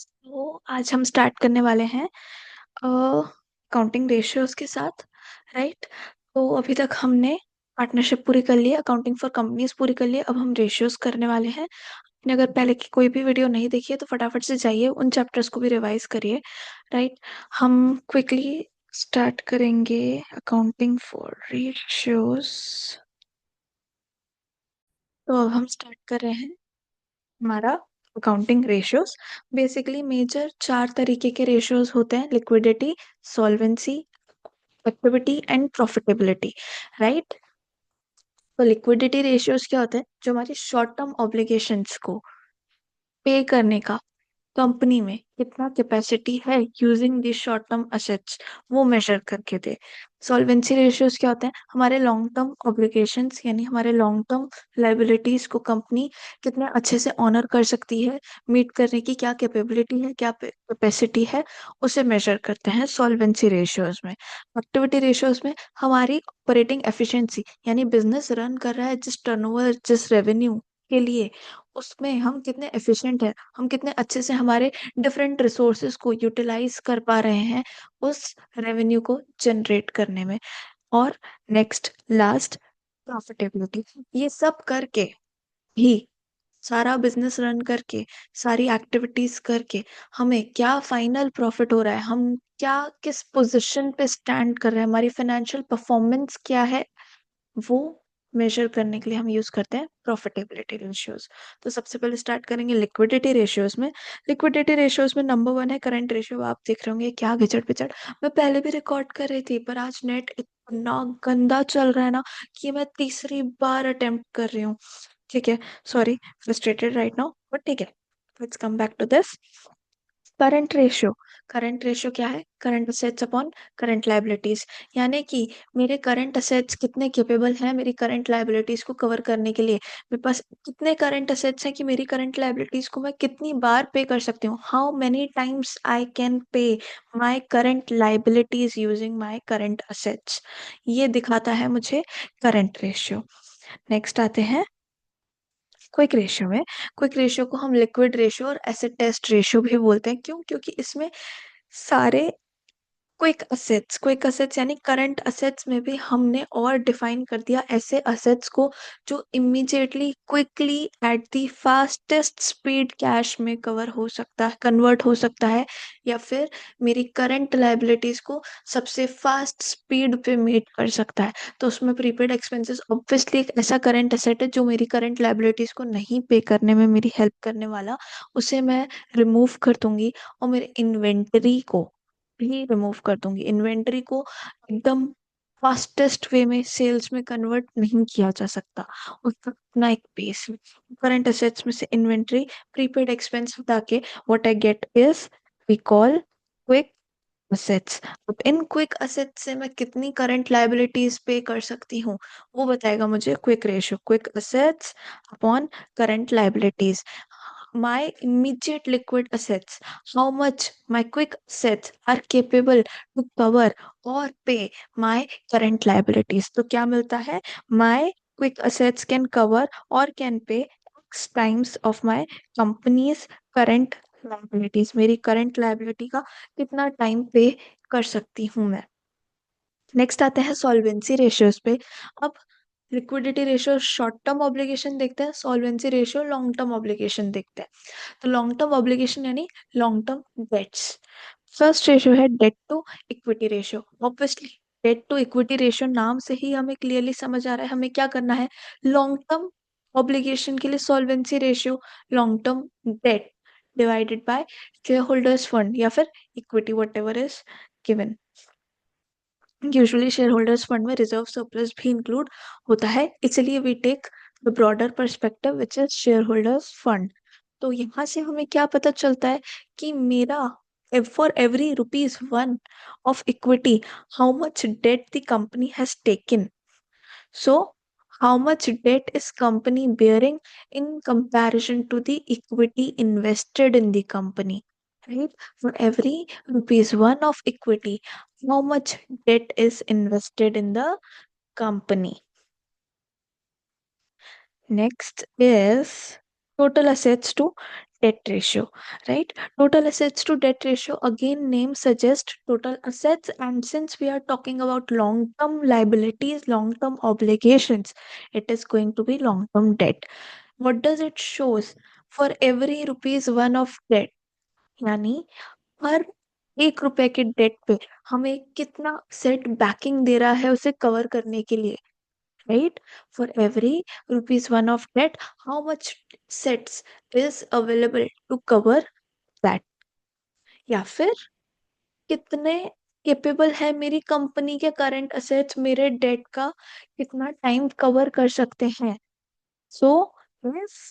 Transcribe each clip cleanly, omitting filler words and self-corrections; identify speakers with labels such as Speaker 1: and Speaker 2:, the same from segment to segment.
Speaker 1: तो आज हम स्टार्ट करने वाले हैं अकाउंटिंग रेशियोज के साथ। राइट। तो अभी तक हमने पार्टनरशिप पूरी कर ली है, अकाउंटिंग फॉर कंपनीज पूरी कर ली है, अब हम रेशियोज करने वाले हैं। आपने अगर पहले की कोई भी वीडियो नहीं देखी है तो फटाफट से जाइए, उन चैप्टर्स को भी रिवाइज करिए। राइट। हम क्विकली स्टार्ट करेंगे अकाउंटिंग फॉर रेशियोज। तो अब हम स्टार्ट कर रहे हैं हमारा अकाउंटिंग रेशियोज। बेसिकली मेजर 4 तरीके के रेशियोज होते हैं: liquidity, solvency, activity and profitability. Right. तो लिक्विडिटी रेशियोज क्या होते हैं? जो हमारी शॉर्ट टर्म ऑब्लिगेशंस को पे करने का कंपनी में कितना कैपेसिटी है using the short term assets, वो मेजर करके दे। सॉल्वेंसी रेशियोज क्या होते हैं? हमारे लॉन्ग टर्म ऑब्लिगेशंस यानी हमारे लॉन्ग टर्म लाइबिलिटीज को कंपनी कितने अच्छे से ऑनर कर सकती है, मीट करने की क्या कैपेबिलिटी है, क्या कैपेसिटी है, उसे मेजर करते हैं सॉल्वेंसी रेशियोज में। एक्टिविटी रेशियोज में हमारी ऑपरेटिंग एफिशिएंसी यानी बिजनेस रन कर रहा है जिस टर्नओवर, जिस रेवेन्यू के लिए, उसमें हम कितने एफिशिएंट हैं, हम कितने अच्छे से हमारे डिफरेंट रिसोर्सेज को यूटिलाइज कर पा रहे हैं उस रेवेन्यू को जनरेट करने में। और नेक्स्ट लास्ट, प्रॉफिटेबिलिटी। ये सब करके भी, सारा बिजनेस रन करके, सारी एक्टिविटीज करके हमें क्या फाइनल प्रॉफिट हो रहा है, हम क्या किस पोजीशन पे स्टैंड कर रहे हैं, हमारी फाइनेंशियल परफॉर्मेंस क्या है, वो मेजर करने के लिए हम यूज करते हैं प्रॉफिटेबिलिटी रेशियोज। तो सबसे पहले स्टार्ट करेंगे लिक्विडिटी रेशियोज में। लिक्विडिटी रेशियोज में नंबर 1 है करंट रेशियो। आप देख रहे होंगे क्या घिचड़ पिचड़, मैं पहले भी रिकॉर्ड कर रही थी पर आज नेट इतना गंदा चल रहा है ना कि मैं तीसरी बार अटेम्प्ट कर रही हूँ। ठीक है, sorry, frustrated right now, but ठीक है, let's come back to this. Current ratio. Current ratio क्या है? Current assets upon current liabilities. यानी कि मेरे करंट असेट्स कितने केपेबल हैं मेरी करंट लायबिलिटीज को कवर करने के लिए। मेरे पास कितने करंट असेट्स हैं कि मेरी करंट लायबिलिटीज को मैं कितनी बार पे कर सकती हूँ, how many times I can pay my current liabilities using my current assets. ये दिखाता है मुझे करंट रेशियो। नेक्स्ट आते हैं क्विक रेशियो में। क्विक रेशियो को हम लिक्विड रेशियो और एसिड टेस्ट रेशियो भी बोलते हैं। क्यों? क्योंकि इसमें सारे क्विक असेट्स यानी करंट असेट्स में भी हमने और डिफाइन कर दिया ऐसे असेट्स को जो immediately, quickly, at the fastest speed cash में कवर हो सकता है, कन्वर्ट हो सकता है, या फिर मेरी करंट लायबिलिटीज को सबसे फास्ट स्पीड पे मीट कर सकता है। तो उसमें प्रीपेड एक्सपेंसेस ऑब्वियसली एक ऐसा करंट असेट है जो मेरी करंट लायबिलिटीज को नहीं पे करने में मेरी हेल्प करने वाला, उसे मैं रिमूव कर दूंगी और मेरे इन्वेंटरी को भी रिमूव कर दूंगी। इन्वेंटरी को एकदम फास्टेस्ट वे में सेल्स में कन्वर्ट नहीं किया जा सकता, उसका अपना एक बेस है। करंट असेट्स में से इन्वेंटरी, प्रीपेड एक्सपेंस हटा के what I get is we call quick assets. अब इन क्विक असेट्स से मैं कितनी करंट लायबिलिटीज पे कर सकती हूँ, वो बताएगा मुझे quick ratio, quick assets upon current liabilities. My immediate liquid assets, how much my quick assets are capable to cover or pay my current liabilities. तो क्या मिलता है? My quick assets can cover or can pay X times of my company's current liabilities. मेरी current liability का कितना time पे कर सकती हूँ मैं। नेक्स्ट आते हैं सॉल्वेंसी रेशियोज पे। अब liquidity ratio short term obligation देखते हैं, solvency ratio long term obligation देखते हैं। तो लॉन्ग टर्म ऑब्लिगेशन यानी long term debts. First ratio है debt to equity ratio. Obviously debt to equity ratio नाम से ही हमें क्लियरली समझ आ रहा है हमें क्या करना है। लॉन्ग टर्म ऑब्लिगेशन के लिए solvency ratio long term debt divided by share holders fund या फिर equity, whatever is given. Usually share holders fund में रिजर्व सरप्लस भी इंक्लूड होता है, इसलिए we take the broader perspective which is share holders fund. तो यहाँ से हमें क्या पता चलता है कि मेरा for every rupees 1 of equity how much debt the company has taken. So how much debt is company bearing in comparison to the equity invested in the company, right? For every rupees 1 of equity, how much debt is invested in the company. Next is total assets to debt ratio, right? Total assets to debt ratio, again, name suggests total assets, and since we are talking about long term liabilities, long term obligations, it is going to be long term debt. What does it shows? For every rupees one of debt, यानी हर 1 रुपए के date पे हमें कितना set banking दे रहा है उसे cover करने के लिए, right? For every rupees one of debt, how much sets is available to cover that? या फिर कितने केपेबल है मेरी कंपनी के करंट असेट्स मेरे डेट का कितना टाइम कवर कर सकते हैं? So if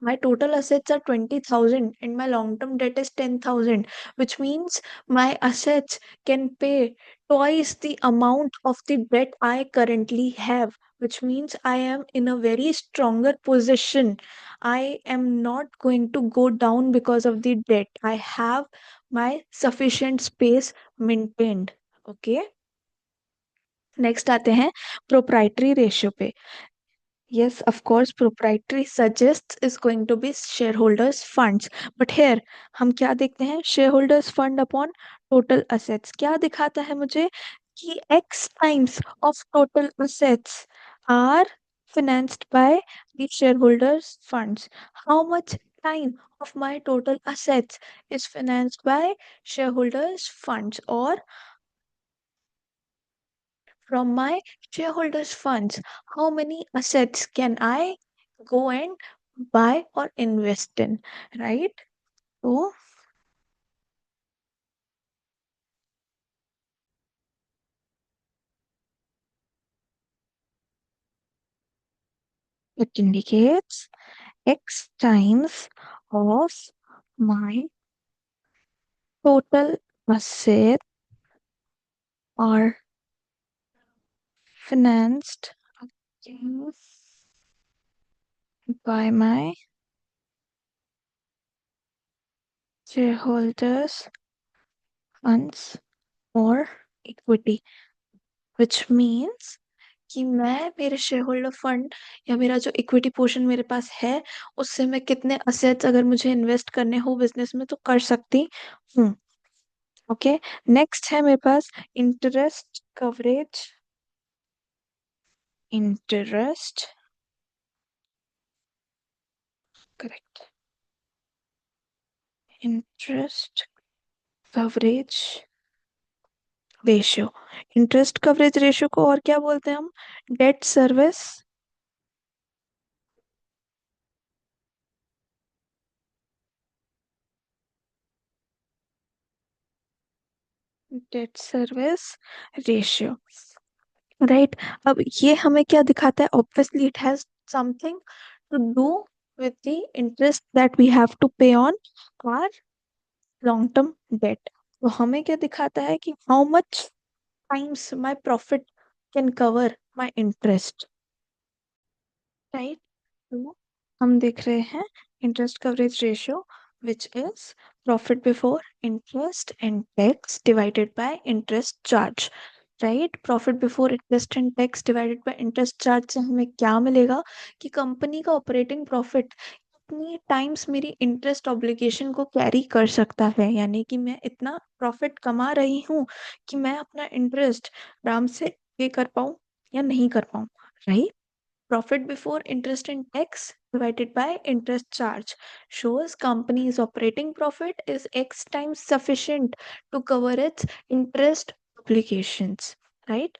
Speaker 1: my total assets are 20,000 and my long term debt is 10,000, which means my assets can pay twice the amount of the debt I currently have, which means I am in a very stronger position. I am not going to go down because of the debt. I have my sufficient space maintained. Okay. Next आते हैं proprietary ratio पे. Yes, of course, proprietary suggests is going to be shareholders funds. But here हम क्या देखते हैं? Shareholders fund upon total assets. क्या दिखाता है मुझे कि X times of total assets are financed by the shareholders funds. How much time of my total assets is financed by shareholders funds, or from my shareholders funds, how many assets can I go and buy or invest in, right? So it indicates X times of my total assets are financed by my shareholders funds or equity, which means कि मैं मेरे share holder fund या मेरा जो equity portion मेरे पास है उससे मैं कितने असेट्स अगर मुझे इन्वेस्ट करने हो बिजनेस में तो कर सकती हूँ. ओके. नेक्स्ट है मेरे पास interest coverage. Interest correct. Interest coverage ratio. Interest coverage ratio को और क्या बोलते हैं हम? Debt service. Debt service ratio, right. अब ये हमें क्या दिखाता है? Obviously it has something to do with the interest that we have to pay on our long term debt. तो हमें क्या दिखाता है कि how much times my profit can cover my interest, right. तो हम देख रहे हैं interest coverage ratio which is profit before interest and tax divided by interest charge, right. Profit before interest and tax divided by interest charge से हमें क्या मिलेगा कि कंपनी का ऑपरेटिंग प्रॉफिट कितनी टाइम्स मेरी इंटरेस्ट ऑब्लिगेशन को कैरी कर सकता है, यानी कि मैं इतना प्रॉफिट कमा रही हूँ कि मैं अपना इंटरेस्ट आराम से पे कर पाऊँ या नहीं कर पाऊँ, right. Profit before interest and tax divided by interest charge shows company's operating profit is X times sufficient to cover its interest obligations, right?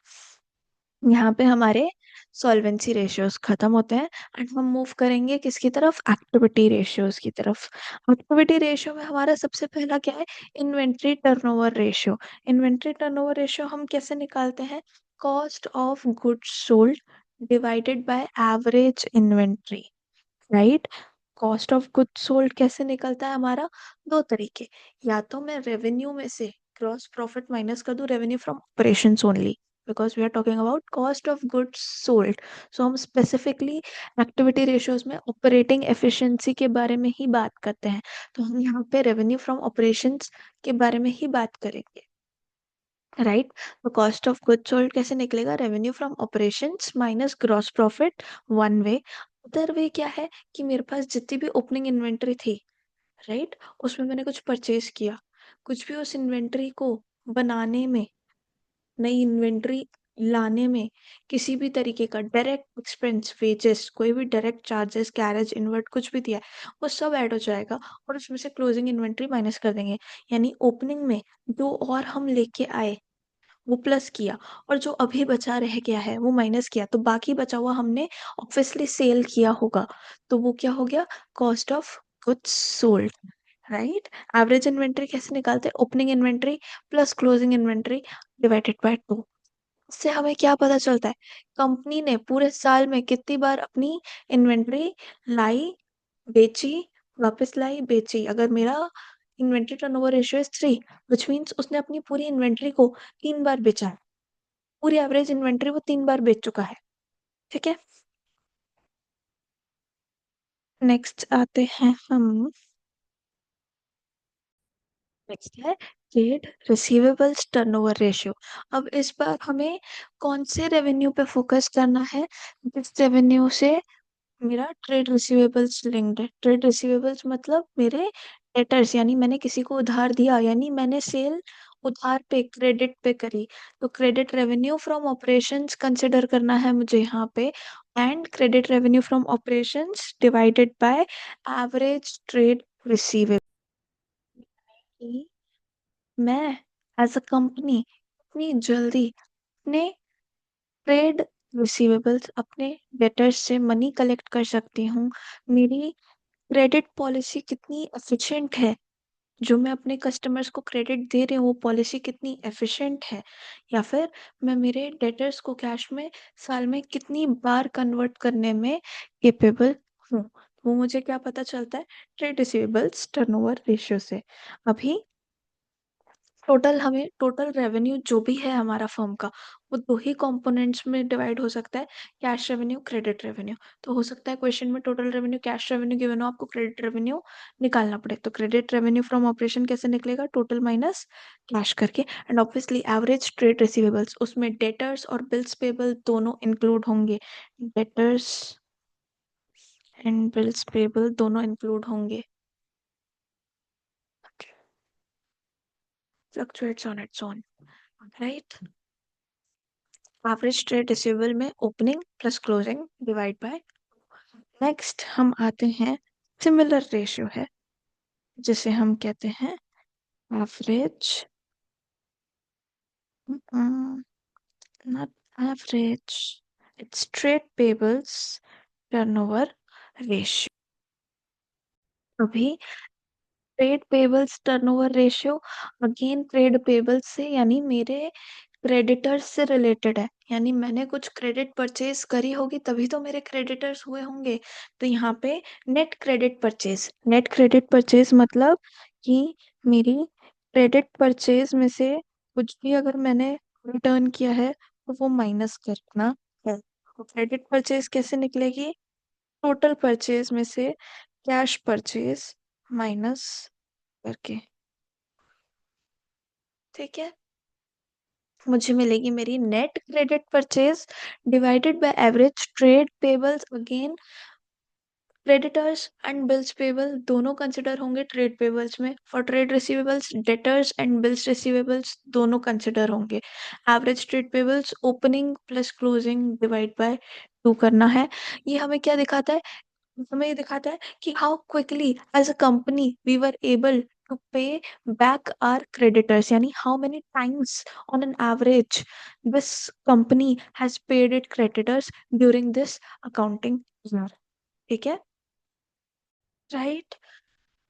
Speaker 1: यहाँ पे हमारे सॉल्वेंसी रेशियोज खत्म होते हैं एंड हम मूव करेंगे किसकी तरफ? एक्टिविटी रेशियोज की तरफ. एक्टिविटी रेशियो में हमारा सबसे पहला क्या है? Inventory turnover ratio. Inventory turnover ratio हम कैसे निकालते हैं? Cost of goods sold divided by average inventory, right. Cost of goods sold कैसे निकलता है हमारा? दो तरीके. या तो मैं रेवेन्यू में से ग्रॉस प्रॉफिट माइनस कर दूं, revenue from operations only, because we are talking about cost of goods sold. So हम स्पेसिफिकली एक्टिविटी रेशियोज में ऑपरेटिंग एफिशिएंसी के बारे में ही बात करते हैं, तो हम यहाँ पे रेवेन्यू फ्रॉम ऑपरेशंस के बारे में ही बात करेंगे, राइट. तो कॉस्ट ऑफ गुड्स सोल्ड कैसे निकलेगा? Revenue from operations minus gross profit, one way. Other way क्या है कि मेरे पास जितनी भी ओपनिंग इन्वेंट्री थी, राइट? उसमें मैंने कुछ परचेज़ किया, कुछ भी उस इन्वेंटरी को बनाने में, नई इन्वेंटरी लाने में, किसी भी तरीके का डायरेक्ट एक्सपेंस, वेजेस, कोई भी डायरेक्ट चार्जेस, कैरेज इनवर्ट कुछ भी दिया है, वो सब ऐड हो जाएगा और उसमें से क्लोजिंग इन्वेंटरी माइनस कर देंगे। यानी ओपनिंग में जो और हम लेके आए वो प्लस किया और जो अभी बचा रह गया है वो माइनस किया, तो बाकी बचा हुआ हमने ऑब्वियसली सेल किया होगा, तो वो क्या हो गया? Cost of goods sold. Right? Average inventory कैसे निकालते हैं? Opening inventory plus closing inventory divided by 2। इससे हमें क्या पता चलता है? कंपनी ने पूरे साल में कितनी बार अपनी इन्वेंटरी लाई, बेची, वापस लाई, बेची। अगर मेरा inventory turnover ratio is 3, which means उसने अपनी पूरी इन्वेंटरी को 3 बार बेचा है। पूरी एवरेज इन्वेंटरी वो 3 बार बेच चुका है। ठीक है? नेक्स्ट आते हैं हम। नेक्स्ट है ट्रेड रिसीवेबल्स टर्नओवर रेशियो। अब इस बार हमें कौन से रेवेन्यू पे फोकस करना है? जिस रेवेन्यू से मेरा ट्रेड रिसीवेबल्स लिंक्ड है। ट्रेड रिसीवेबल्स मतलब मेरे डेटर्स, यानी मैंने किसी को उधार दिया, यानी मैंने सेल उधार पे, क्रेडिट पे करी। तो credit revenue from operations consider करना है मुझे यहाँ पे, and credit revenue from operations divided by average trade receivable. मैं एज अ कंपनी इतनी जल्दी अपने ट्रेड रिसीवेबल्स, अपने डेटर्स से मनी कलेक्ट कर सकती हूँ? मेरी क्रेडिट पॉलिसी कितनी एफिशिएंट है? जो मैं अपने कस्टमर्स को क्रेडिट दे रही हूँ वो पॉलिसी कितनी एफिशिएंट है? या फिर मैं मेरे डेटर्स को कैश में साल में कितनी बार कन्वर्ट करने में कैपेबल हूँ? वो मुझे क्या पता चलता है? ट्रेड रिसीवेबल्स टर्नओवर रेशियो से। अभी टोटल रेवेन्यू जो भी है हमारा फर्म का, वो 2 ही कंपोनेंट्स में डिवाइड हो सकता है, कैश रेवेन्यू, क्रेडिट रेवेन्यू। तो हो सकता है क्वेश्चन में total revenue, cash revenue given हो, आपको क्रेडिट रेवेन्यू निकालना पड़े। तो क्रेडिट रेवेन्यू फ्रॉम ऑपरेशन कैसे निकलेगा? टोटल माइनस कैश करके, and obviously average trade receivables, उसमें डेटर्स और बिल्स पेबल दोनों इंक्लूड होंगे। डेटर्स एंड बिल्स पेबल दोनों इंक्लूड होंगे। Fluctuates on its own, right? Average trade receivable में opening plus closing divide by. Next हम आते हैं, सिमिलर रेशियो है जिसे हम कहते हैं average, not average, it's trade payables turnover ratio. अभी trade payables turnover ratio again trade payables से, यानी मेरे क्रेडिटर्स से रिलेटेड है, यानी मैंने कुछ क्रेडिट परचेज करी होगी तभी तो मेरे क्रेडिटर्स हुए होंगे। तो यहाँ पे नेट क्रेडिट परचेज मतलब कि मेरी क्रेडिट परचेज में से कुछ भी अगर मैंने रिटर्न किया है तो वो माइनस करना है। तो क्रेडिट परचेज कैसे निकलेगी? टोटल परचेज में से कैश परचेज माइनस करके। ठीक है? मुझे मिलेगी मेरी net credit purchase divided by average trade payables. Again creditors and bills payable दोनों कंसिडर होंगे ट्रेड पेबल्स में। For trade receivables debtors and bills receivables दोनों कंसिडर होंगे। Average trade payables opening plus closing divide bye 2 करना है। ये हमें क्या दिखाता है? हमें ये दिखाता है कि how quickly as a company we were able to pay back our creditors, यानी how many times on an average this company has paid it creditors during this accounting year. ठीक है? Right?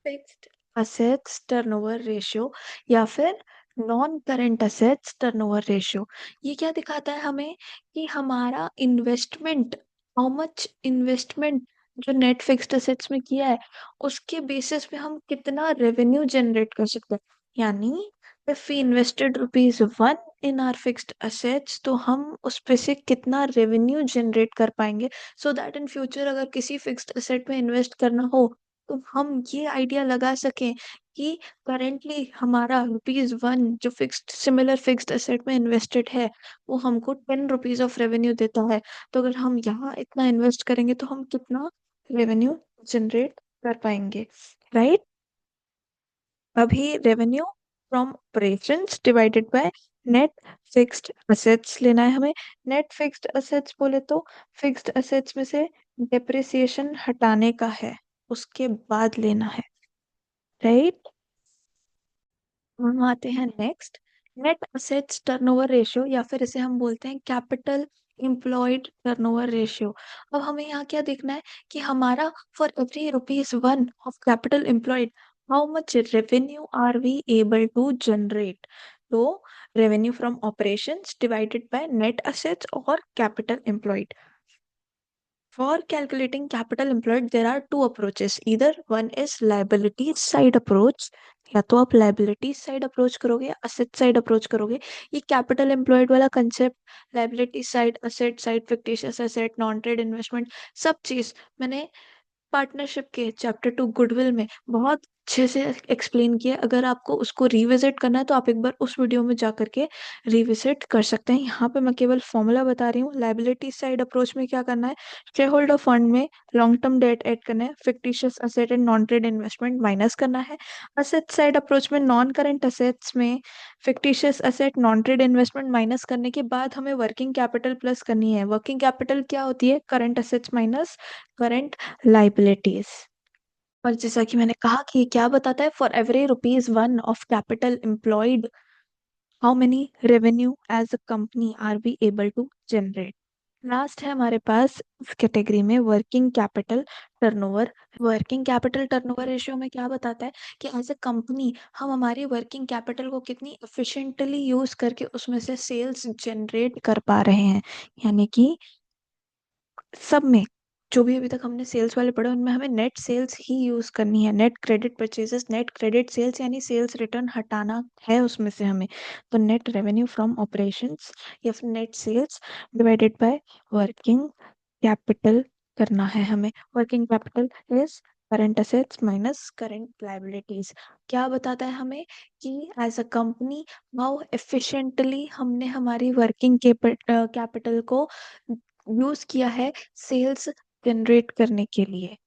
Speaker 1: Fixed assets turnover ratio या फिर non current assets turnover ratio, ये क्या दिखाता है हमें? कि हमारा इन्वेस्टमेंट, हाउ मच इन्वेस्टमेंट जो नेट फिक्स्ड असेट्स में किया है उसके बेसिस पे हम कितना रेवेन्यू जनरेट कर सकते हैं। यानी if we invested rupees 1 in our fixed assets, तो हम उस पे से कितना रेवेन्यू जनरेट कर पाएंगे, सो दैट इन फ्यूचर अगर किसी फिक्स्ड असेट में इन्वेस्ट करना हो तो हम ये आइडिया लगा सकें कि करेंटली हमारा रुपीज 1 जो फिक्स्ड, सिमिलर फिक्स्ड एसेट में इन्वेस्टेड है, वो हमको 10 रुपीज ऑफ रेवेन्यू देता है। तो अगर हम यहाँ इतना इन्वेस्ट करेंगे तो हम कितना रेवेन्यू जनरेट कर पाएंगे? राइट? अभी revenue from operations divided by net fixed assets लेना है हमें। नेट फिक्स्ड असेट्स बोले तो फिक्स्ड असेट्स में से डेप्रिसिएशन हटाने का है, उसके बाद लेना है, राइट। हम आते हैं next, net assets turnover ratio, या फिर इसे हम बोलते हैं कैपिटल एम्प्लॉयड टर्नओवर रेशियो। अब हमें यहाँ क्या देखना है कि हमारा for every ₹1 of capital employed how much revenue are we able to generate. तो revenue from operations divided by net assets और capital employed. For calculating capital employed, there are two approaches. Either one is liability side approach, या तो आप liability side approach करोगे या asset side approach करोगे। ये capital employed वाला concept, liability side, asset side, fictitious asset, non trade investment, सब चीज मैंने पार्टनरशिप के चैप्टर 2 गुडविल में बहुत अच्छे से एक्सप्लेन किया। अगर आपको उसको रिविजिट करना है तो आप एक बार उस वीडियो में जा करके रिविजिट कर सकते हैं। यहाँ पे मैं केवल फॉर्मूला बता रही हूँ। लायबिलिटी साइड अप्रोच में क्या करना है, शेयर होल्डर फंड में लॉन्ग टर्म डेट ऐड करना है, fictitious asset and non trade investment minus करना है। असेट साइड अप्रोच में नॉन करंट असेट्स में fictitious asset non trade investment minus करने के बाद हमें वर्किंग कैपिटल प्लस करनी है। वर्किंग कैपिटल क्या होती है, current assets minus current liabilities. और जैसा कि मैंने कहा कि ये क्या बताता है, for every ₹1 of capital employed how many revenue as a company are we able to generate. Last है हमारे पास इस कैटेगरी में working capital turnover. Working capital turnover ratio में क्या बताता है कि एज अ कंपनी हम हमारी वर्किंग कैपिटल को कितनी एफिशिएंटली यूज करके उसमें से सेल्स जनरेट कर पा रहे हैं। यानी कि सब में जो भी अभी तक हमने सेल्स वाले पढ़े उनमें हमें नेट सेल्स ही यूज करनी है। Net credit purchases, net credit sales यानी सेल्स रिटर्न हटाना है उसमें से हमें। तो नेट रेवेन्यू फ्रॉम ऑपरेशंस या फिर net sales divided by working capital करना है हमें। Working capital is current assets minus current liabilities. क्या बताता है हमें कि as a company how efficiently हमने हमारी वर्किंग कैपिटल को यूज किया है सेल्स जनरेट करने के लिए।